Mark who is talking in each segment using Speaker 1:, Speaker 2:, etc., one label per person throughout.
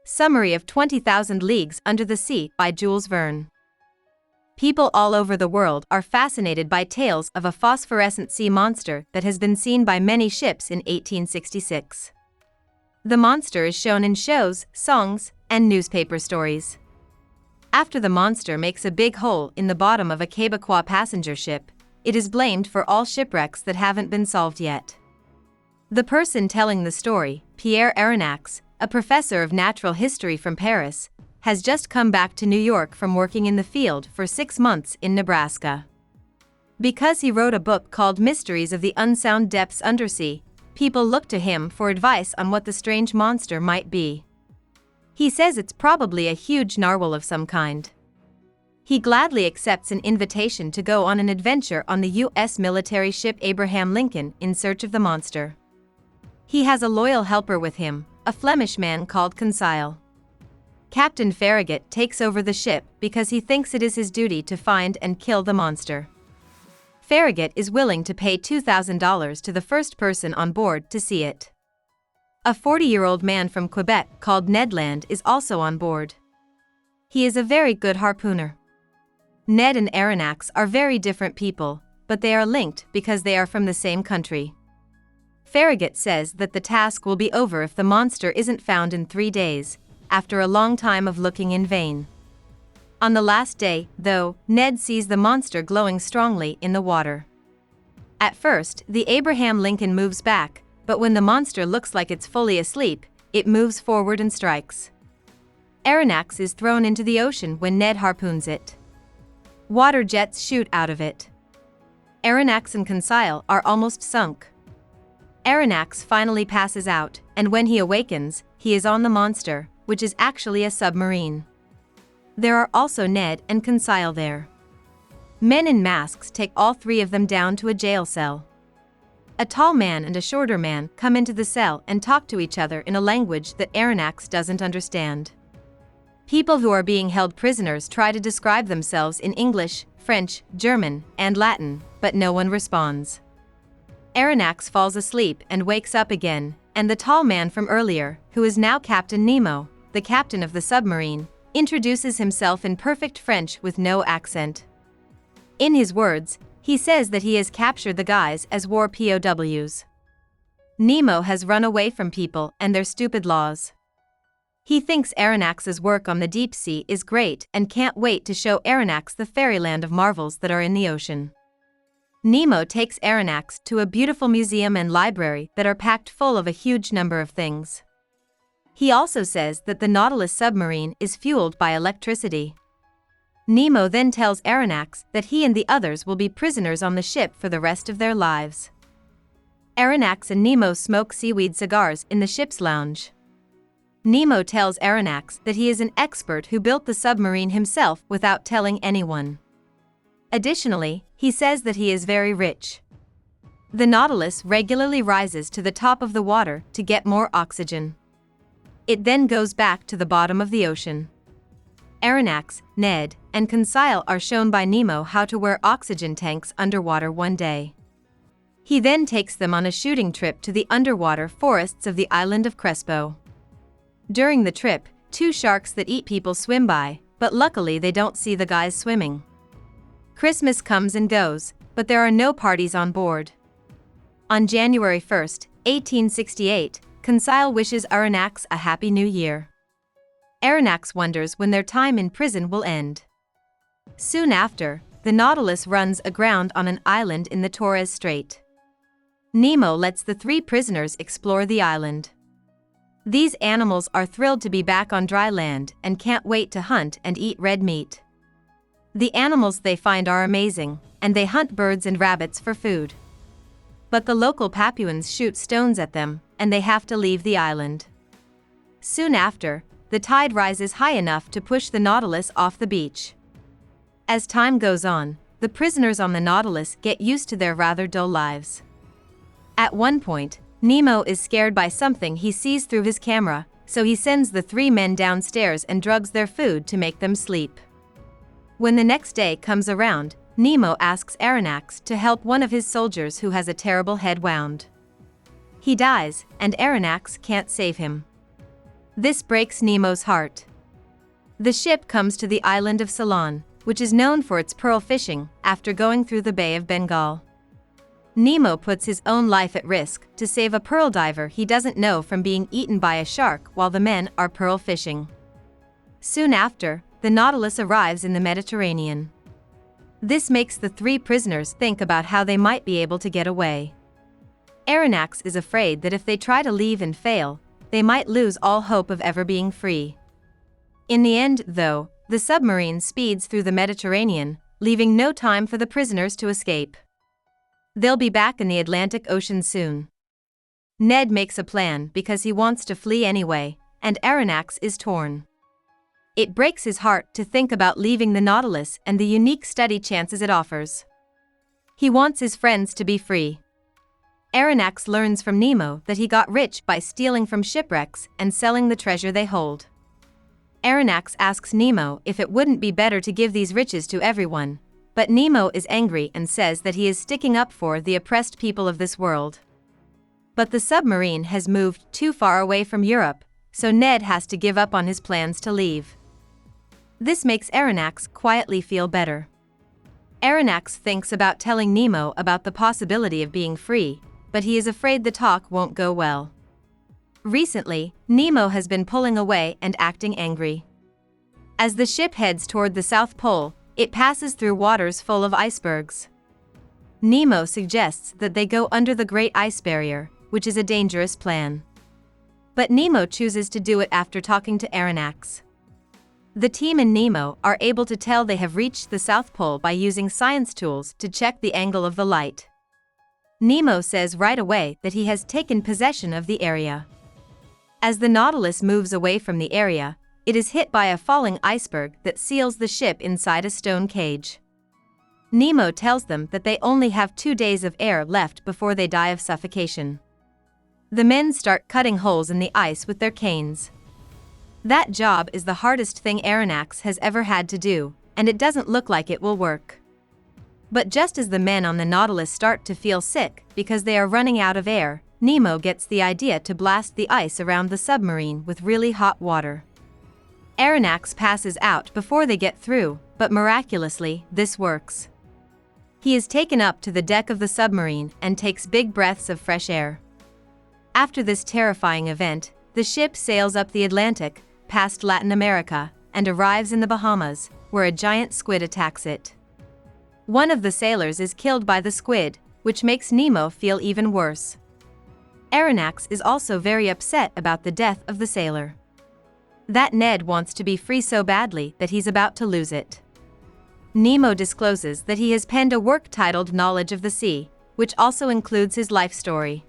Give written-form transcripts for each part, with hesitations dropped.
Speaker 1: Summary of 20,000 Leagues Under the Sea by Jules Verne. People all over the world are fascinated by tales of a phosphorescent sea monster that has been seen by many ships in 1866. The monster is shown in shows, songs, and newspaper stories. After the monster makes a big hole in the bottom of a Quebecois passenger ship, it is blamed for all shipwrecks that haven't been solved yet. The person telling the story, Pierre Aronnax, a professor of natural history from Paris, has just come back to New York from working in the field for 6 months in Nebraska. Because he wrote a book called Mysteries of the Unsound Depths Undersea, people look to him for advice on what the strange monster might be. He says it's probably a huge narwhal of some kind. He gladly accepts an invitation to go on an adventure on the U.S. military ship Abraham Lincoln in search of the monster. He has a loyal helper with him, a Flemish man called Conseil. Captain Farragut takes over the ship because he thinks it is his duty to find and kill the monster. Farragut is willing to pay $2,000 to the first person on board to see it. A 40-year-old man from Quebec called Ned Land is also on board. He is a very good harpooner. Ned and Aronnax are very different people, but they are linked because they are from the same country. Farragut says that the task will be over if the monster isn't found in 3 days, after a long time of looking in vain. On the last day, though, Ned sees the monster glowing strongly in the water. At first, the Abraham Lincoln moves back, but when the monster looks like it's fully asleep, it moves forward and strikes. Aronnax is thrown into the ocean when Ned harpoons it. Water jets shoot out of it. Aronnax and Conseil are almost sunk. Aronnax finally passes out, and when he awakens, he is on the monster, which is actually a submarine. There are also Ned and Conseil there. Men in masks take all 3 of them down to a jail cell. A tall man and a shorter man come into the cell and talk to each other in a language that Aronnax doesn't understand. People who are being held prisoners try to describe themselves in English, French, German, and Latin, but no one responds. Aronnax falls asleep and wakes up again, and the tall man from earlier, who is now Captain Nemo, the captain of the submarine, introduces himself in perfect French with no accent. In his words, he says that he has captured the guys as war POWs. Nemo has run away from people and their stupid laws. He thinks Aronnax's work on the deep sea is great and can't wait to show Aronnax the fairyland of marvels that are in the ocean. Nemo takes Aronnax to a beautiful museum and library that are packed full of a huge number of things. He also says that the Nautilus submarine is fueled by electricity. Nemo then tells Aronnax that he and the others will be prisoners on the ship for the rest of their lives. Aronnax and Nemo smoke seaweed cigars in the ship's lounge. Nemo tells Aronnax that he is an expert who built the submarine himself without telling anyone. Additionally, he says that he is very rich. The Nautilus regularly rises to the top of the water to get more oxygen. It then goes back to the bottom of the ocean. Aronnax, Ned, and Conseil are shown by Nemo how to wear oxygen tanks underwater one day. He then takes them on a shooting trip to the underwater forests of the island of Crespo. During the trip, 2 sharks that eat people swim by, but luckily they don't see the guys swimming. Christmas comes and goes, but there are no parties on board. On January 1, 1868, Conseil wishes Aronnax a Happy New Year. Aronnax wonders when their time in prison will end. Soon after, the Nautilus runs aground on an island in the Torres Strait. Nemo lets the 3 prisoners explore the island. These animals are thrilled to be back on dry land and can't wait to hunt and eat red meat. The animals they find are amazing, and they hunt birds and rabbits for food. But the local Papuans shoot stones at them, and they have to leave the island. Soon after, the tide rises high enough to push the Nautilus off the beach. As time goes on, the prisoners on the Nautilus get used to their rather dull lives. At one point, Nemo is scared by something he sees through his camera, so he sends the 3 men downstairs and drugs their food to make them sleep. When the next day comes around, Nemo asks Aronnax to help one of his soldiers who has a terrible head wound. He dies, and Aronnax can't save him. This breaks Nemo's heart. The ship comes to the island of Ceylon, which is known for its pearl fishing, after going through the Bay of Bengal. Nemo puts his own life at risk to save a pearl diver he doesn't know from being eaten by a shark while the men are pearl fishing. Soon after, the Nautilus arrives in the Mediterranean. This makes the three prisoners think about how they might be able to get away. Aronnax is afraid that if they try to leave and fail, they might lose all hope of ever being free. In the end, though, the submarine speeds through the Mediterranean, leaving no time for the prisoners to escape. They'll be back in the Atlantic Ocean soon. Ned makes a plan because he wants to flee anyway, and Aronnax is torn. It breaks his heart to think about leaving the Nautilus and the unique study chances it offers. He wants his friends to be free. Aronnax learns from Nemo that he got rich by stealing from shipwrecks and selling the treasure they hold. Aronnax asks Nemo if it wouldn't be better to give these riches to everyone, but Nemo is angry and says that he is sticking up for the oppressed people of this world. But the submarine has moved too far away from Europe, so Ned has to give up on his plans to leave. This makes Aronnax quietly feel better. Aronnax thinks about telling Nemo about the possibility of being free, but he is afraid the talk won't go well. Recently, Nemo has been pulling away and acting angry. As the ship heads toward the South Pole, it passes through waters full of icebergs. Nemo suggests that they go under the Great Ice Barrier, which is a dangerous plan. But Nemo chooses to do it after talking to Aronnax. The team and Nemo are able to tell they have reached the South Pole by using science tools to check the angle of the light. Nemo says right away that he has taken possession of the area. As the Nautilus moves away from the area, it is hit by a falling iceberg that seals the ship inside a stone cage. Nemo tells them that they only have 2 days of air left before they die of suffocation. The men start cutting holes in the ice with their canes. That job is the hardest thing Aronnax has ever had to do, and it doesn't look like it will work. But just as the men on the Nautilus start to feel sick because they are running out of air, Nemo gets the idea to blast the ice around the submarine with really hot water. Aronnax passes out before they get through, but miraculously, this works. He is taken up to the deck of the submarine and takes big breaths of fresh air. After this terrifying event, the ship sails up the Atlantic, past Latin America, and arrives in the Bahamas, where a giant squid attacks it. One of the sailors is killed by the squid, which makes Nemo feel even worse. Aronnax is also very upset about the death of the sailor. That Ned wants to be free so badly that he's about to lose it. Nemo discloses that he has penned a work titled Knowledge of the Sea, which also includes his life story.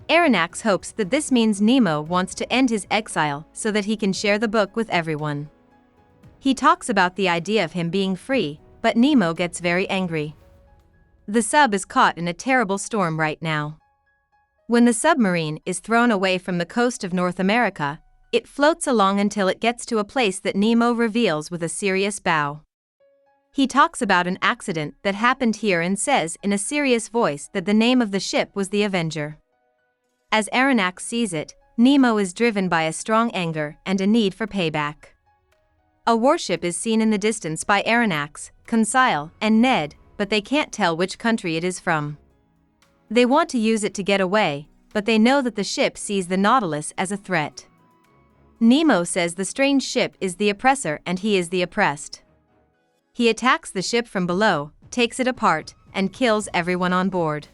Speaker 1: Aronnax hopes that this means Nemo wants to end his exile so that he can share the book with everyone. He talks about the idea of him being free, but Nemo gets very angry. The sub is caught in a terrible storm right now. When the submarine is thrown away from the coast of North America, it floats along until it gets to a place that Nemo reveals with a serious bow. He talks about an accident that happened here and says in a serious voice that the name of the ship was the Avenger. As Aronnax sees it, Nemo is driven by a strong anger and a need for payback. A warship is seen in the distance by Aronnax, Conseil, and Ned, but they can't tell which country it is from. They want to use it to get away, but they know that the ship sees the Nautilus as a threat. Nemo says the strange ship is the oppressor and he is the oppressed. He attacks the ship from below, takes it apart, and kills everyone on board.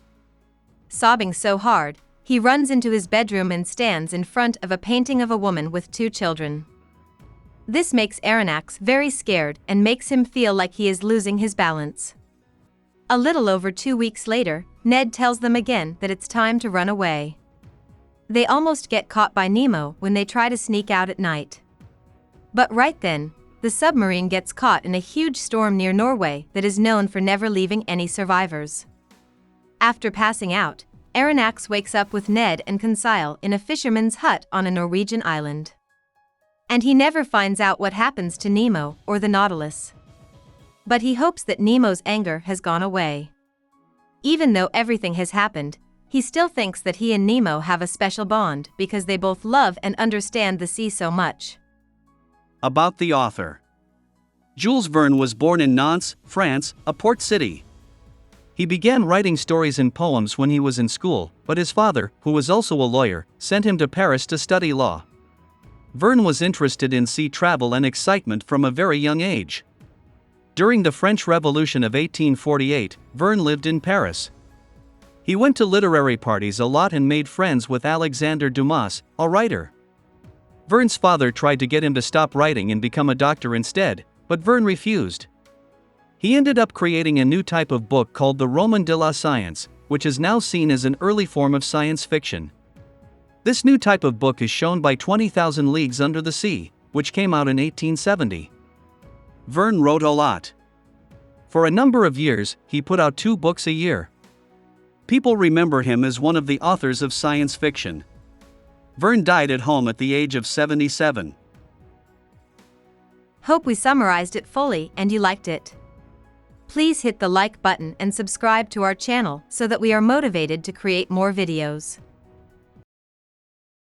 Speaker 1: Sobbing so hard, he runs into his bedroom and stands in front of a painting of a woman with 2 children. This makes Aronnax very scared and makes him feel like he is losing his balance. A little over 2 weeks later, Ned tells them again that it's time to run away. They almost get caught by Nemo when they try to sneak out at night. But right then, the submarine gets caught in a huge storm near Norway that is known for never leaving any survivors. After passing out, Aronnax wakes up with Ned and Conseil in a fisherman's hut on a Norwegian island. And he never finds out what happens to Nemo or the Nautilus. But he hopes that Nemo's anger has gone away. Even though everything has happened, He still thinks that he and Nemo have a special bond because they both love and understand the sea so much.
Speaker 2: About the author. Jules Verne was born in Nantes, France, a port city. He began writing stories and poems when he was in school, but his father, who was also a lawyer, sent him to Paris to study law. Verne was interested in sea travel and excitement from a very young age. During the French Revolution of 1848, Verne lived in Paris. He went to literary parties a lot and made friends with Alexandre Dumas, a writer. Verne's father tried to get him to stop writing and become a doctor instead, but Verne refused. He ended up creating a new type of book called the Roman de la Science, which is now seen as an early form of science fiction. This new type of book is shown by 20,000 Leagues Under the Sea, which came out in 1870. Verne wrote a lot. For a number of years, he put out 2 books a year. People remember him as one of the authors of science fiction. Verne died at home at the age of 77.
Speaker 1: Hope we summarized it fully and you liked it. Please hit the like button and subscribe to our channel so that we are motivated to create more videos.